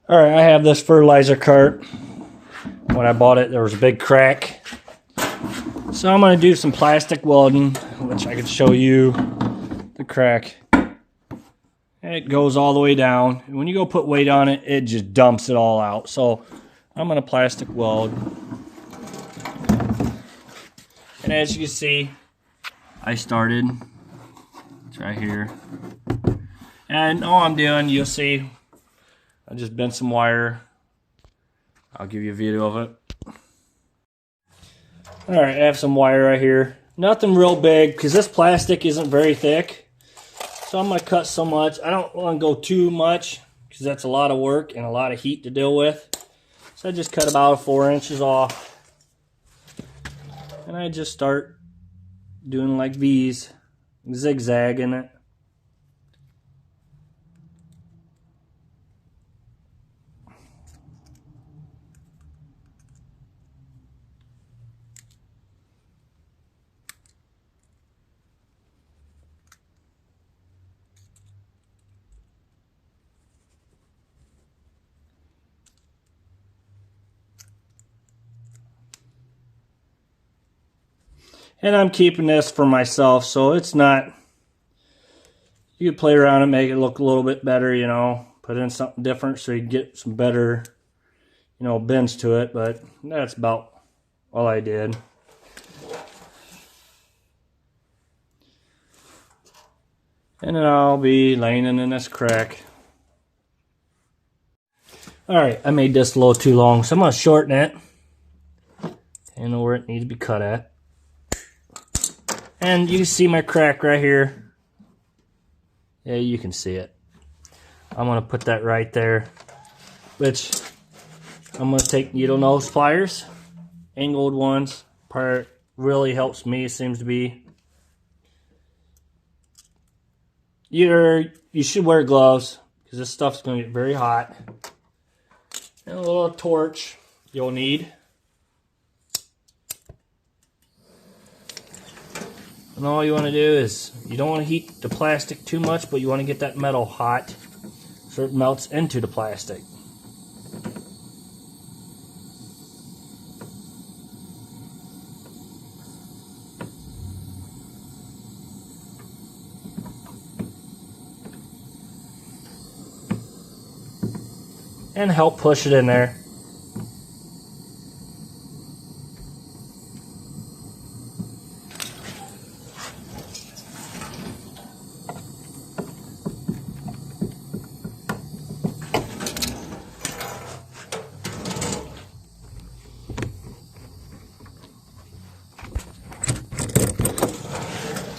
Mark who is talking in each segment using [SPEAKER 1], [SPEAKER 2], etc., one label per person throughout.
[SPEAKER 1] All right, I have this fertilizer cart. When I bought it, there was a big crack. So I'm going to do some plastic welding, which I can show you the crack. It goes all the way down. When you go put weight on it, it just dumps it all out. So I'm going to plastic weld. And as you can see, I started. It's right here. And all I'm doing, you'll see, I just bent some wire. I'll give you a video of it. Alright, I have some wire right here. Nothing real big, because this plastic isn't very thick. So I'm going to cut so much. I don't want to go too much, because that's a lot of work and a lot of heat to deal with. So I just cut about 4 inches off. And I just start doing like V's, zigzagging it. And I'm keeping this for myself, so it's not, you can play around and make it look a little bit better, you know, put in something different so you can get some better, you know, bends to it, but that's about all I did. And then I'll be laying in this crack. Alright, I made this a little too long, so I'm going to shorten it. I know where it needs to be cut at. And you can see my crack right here. Yeah, you can see it. I'm going to put that right there. Which, I'm going to take needle nose pliers. Angled ones. Part really helps me, seems to be. You should wear gloves, because this stuff's going to get very hot. And a little torch you'll need. And all you want to do is, you don't want to heat the plastic too much, but you want to get that metal hot so it melts into the plastic. And help push it in there.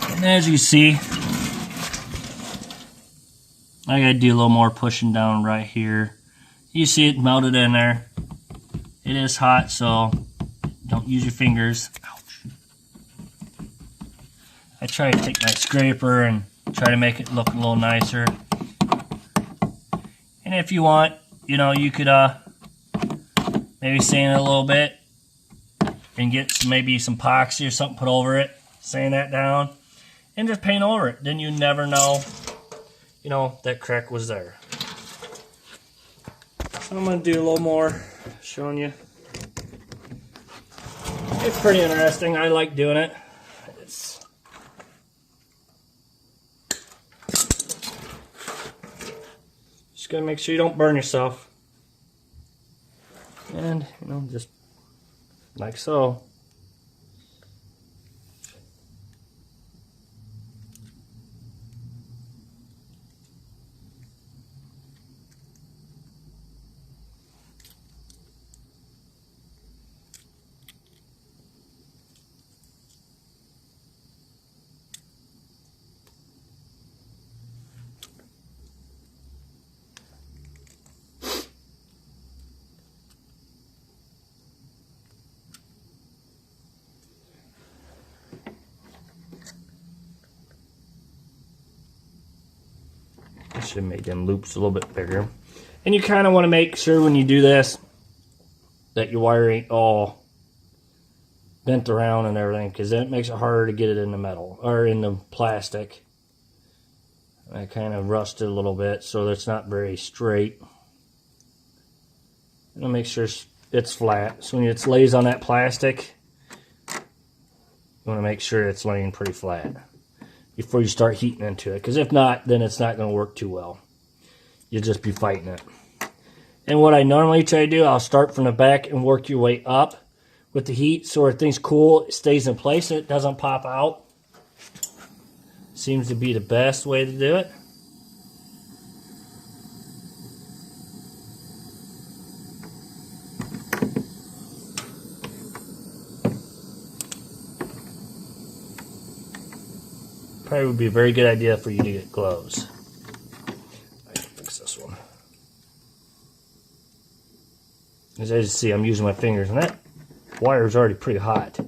[SPEAKER 1] And as you see, I gotta do a little more pushing down right here. You see it melted in there. It is hot, so don't use your fingers. Ouch. I try to take my scraper and try to make it look a little nicer. And if you want, you know, you could maybe sand it a little bit and get maybe some epoxy or something put over it. Sand that down and just paint over it. Then you never know, you know, that crack was there. So I'm going to do a little more showing you. It's pretty interesting. I like doing it. It's just got to make sure you don't burn yourself. And, you know, just like so. I should have made them loops a little bit bigger. And you kind of want to make sure when you do this that your wire ain't all bent around and everything, because then it makes it harder to get it in the metal or in the plastic. I kind of rusted a little bit, so it's not very straight. And make sure it's flat. So when it lays on that plastic, you want to make sure it's laying pretty flat before you start heating into it. Because if not, then it's not going to work too well. You'll just be fighting it. And what I normally try to do, I'll start from the back and work your way up with the heat so everything's cool, it stays in place, and it doesn't pop out. Seems to be the best way to do it. Probably would be a very good idea for you to get gloves. I can fix this one. As you see, I'm using my fingers, and that wire is already pretty hot.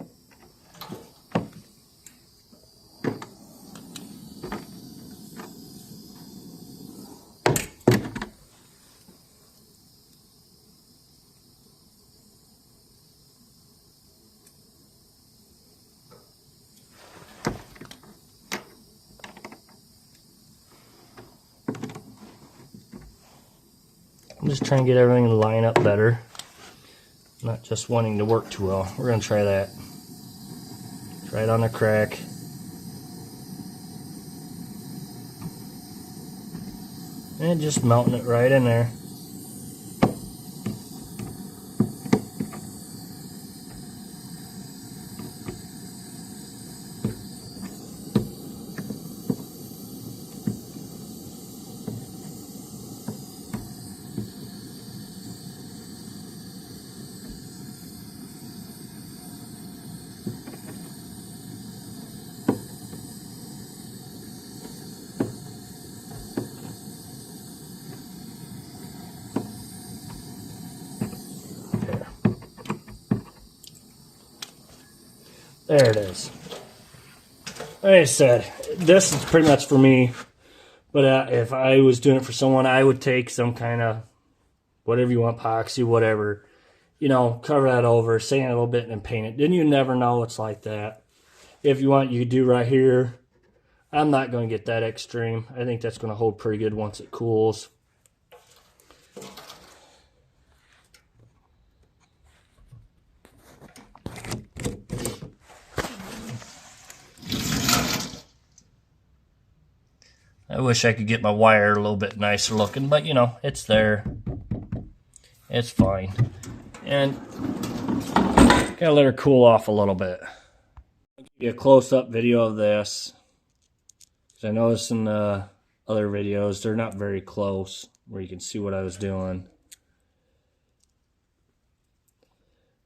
[SPEAKER 1] I'm just trying to get everything to line up better. Not just wanting to work too well. We're going to try that. Try it on the crack. And just melting it right in there. There it is. Like I said, this is pretty much for me, but if I was doing it for someone, I would take some kind of, whatever you want, epoxy, whatever, you know, cover that over, sand it a little bit, and paint it. Then you never know it's like that. If you want, you could do right here. I'm not going to get that extreme. I think that's going to hold pretty good once it cools. I wish I could get my wire a little bit nicer looking, but you know, it's there. It's fine. And gotta let her cool off a little bit. I'll give you a close-up video of this. I noticed in the other videos, they're not very close where you can see what I was doing.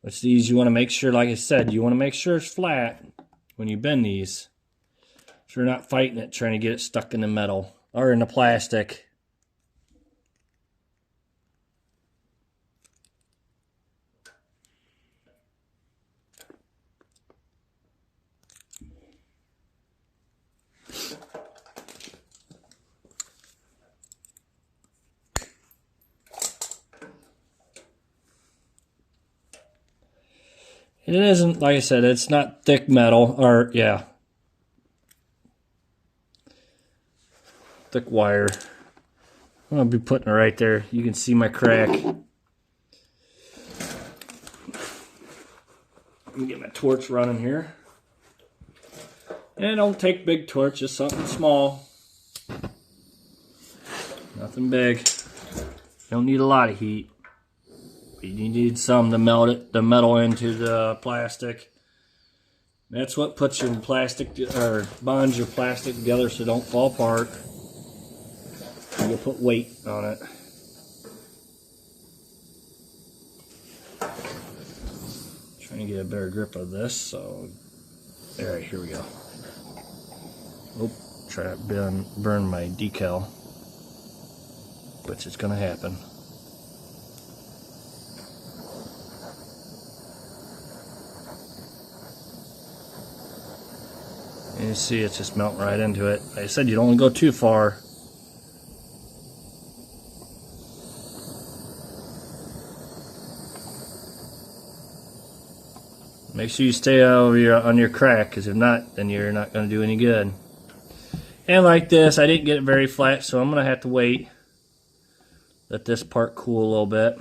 [SPEAKER 1] Which these, you want to make sure, like I said, you want to make sure it's flat when you bend these. So you're not fighting it, trying to get it stuck in the metal or in the plastic. It isn't, like I said, it's not thick metal, or, yeah, thick wire. I'm going to be putting it right there. You can see my crack. Let me get my torch running here. And don't take big torch, just something small. Nothing big. Don't need a lot of heat. But you need some to melt it, the metal into the plastic. That's what puts your plastic, or bonds your plastic together so it don't fall apart. You'll put weight on it. Trying to get a better grip of this, so alright, here we go. Oh, try to burn my decal, which is gonna happen. And you see it's just melting right into it. Like I said, you don't want to go too far. Make sure you stay over on your crack, because if not, then you're not going to do any good. And like this, I didn't get it very flat, so I'm going to have to wait. Let this part cool a little bit.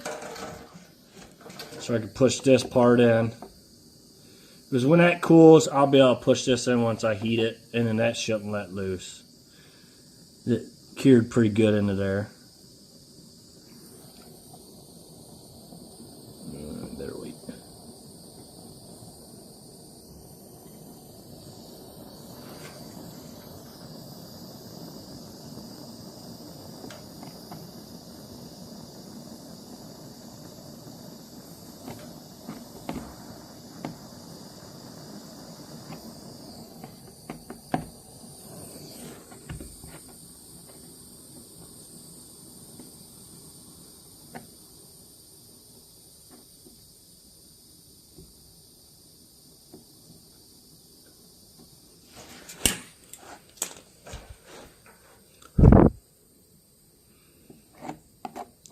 [SPEAKER 1] so I can push this part in. Because when that cools, I'll be able to push this in once I heat it, and then that shouldn't let loose. It cured pretty good into there. Better wait.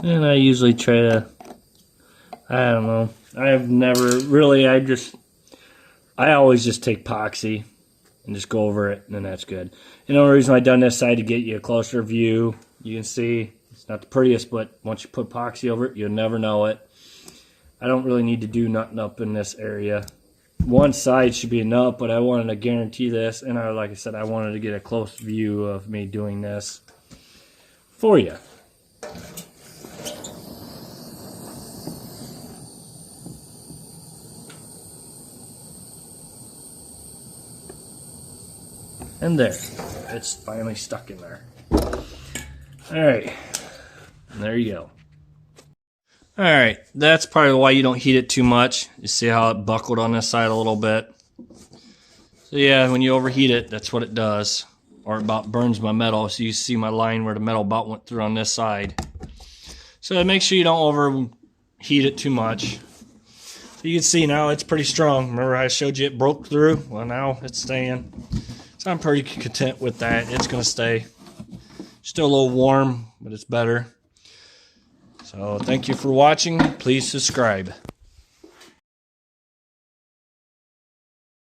[SPEAKER 1] And I usually try to, I don't know, I've never really, I always just take epoxy and just go over it, and then that's good. And the only reason I've done this side to get you a closer view, you can see, it's not the prettiest, but once you put epoxy over it, you'll never know it. I don't really need to do nothing up in this area. One side should be enough, but I wanted to guarantee this, and like I said, I wanted to get a close view of me doing this for you. And there, it's finally stuck in there. Alright, there you go. Alright, that's probably why you don't heat it too much. You see how it buckled on this side a little bit? So yeah, when you overheat it, that's what it does. Or it about burns my metal, so you see my line where the metal about went through on this side. So make sure you don't overheat it too much. So you can see now it's pretty strong. Remember I showed you it broke through? Well, now it's staying. So I'm pretty content with that. It's going to stay. Still a little warm, but it's better. So thank you for watching. Please subscribe.